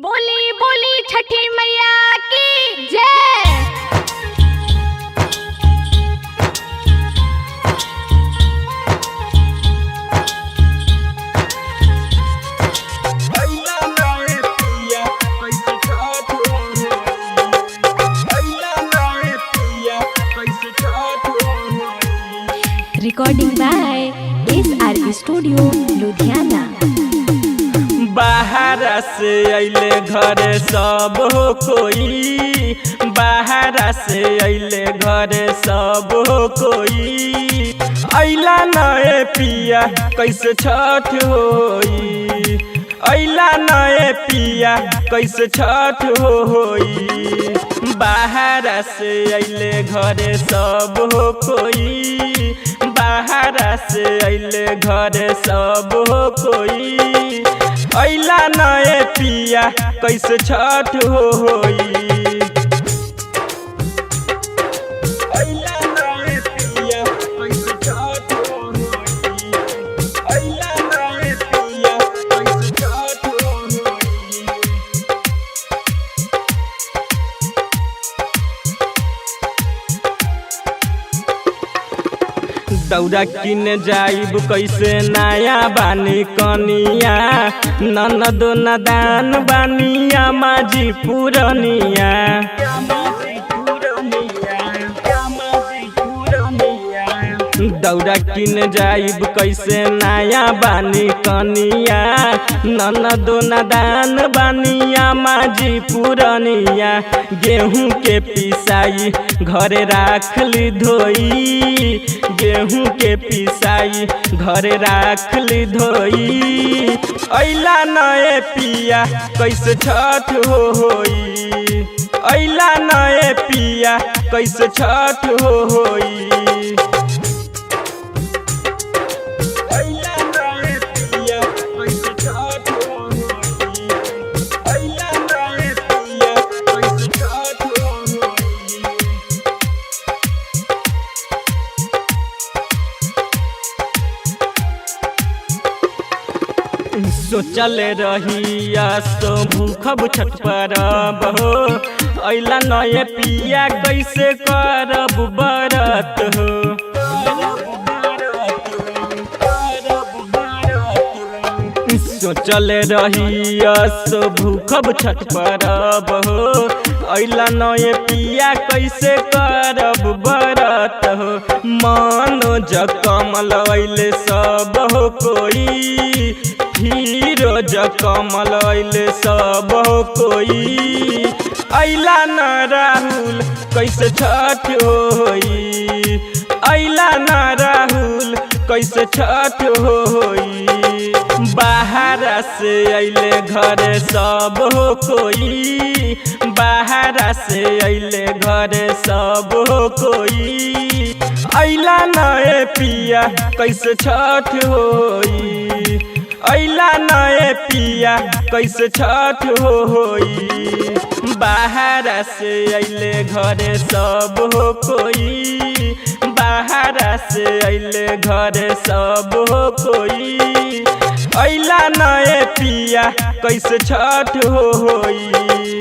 बोली बोली छठी मैया की जय। Recording by SR studio Ludhiana. बाहर से अइले घरे सब हो कोई, बाहर से अइले घरे सब हो कोई। अइला नए पिया कैसे छठ होई, अइला नए पिया कैसे छठ होई। बाहर से अइले घरे सब हो कोई, बाहर से अइले घरे सब हो कोई। अइला नए पिया कैसे छठ होई। अइला नए पिया कैसे छठ होई, अइला नए पिया कैसे छठ होई। दौरा किन जाइब कैसे नया बानी कनिया, ननद नदान बानिया माझी पुरनिया। दौरा किन जाइब कैसे नया बानी कनिया, ननद नदान बानिया माझी पुरनिया। गेहूं के पिसाई घरे राखली धोई, गेहूं के पिसाई घरे राखली धोई। अइला नए पिया कैसे छठ होई, अइला नए पिया कैसे छठ होई। अइला नए पिया कैसे छठ होई, अइला नए पिया कैसे छठ होई। सोचल रहिया सो भूखब छठ परब हो, अइला नए पिया कैसे करब बरत हो। सोचल रहिया सो भूखब छठ परब हो, अइला नए पिया कैसे करब बरत हो। मनोज कमल अइले सब हो कोई, फिरोज कमल अइले सब हो कोई। अइला न राहुल कैसे छठ होई, अइला न राहुल कैसे छठ होई। बाहर से अइले घरे सब हो कोई, बाहर से अइले घरे सब हो कोई। अइला नए पिया कैसे छठ होई, अइला नए पिया कैसे छठ होई। बाहर से अइले घरे सब हो कोई, बाहर से अइले घरे सब हो कोई। अइला नए पिया कैसे छठ होई।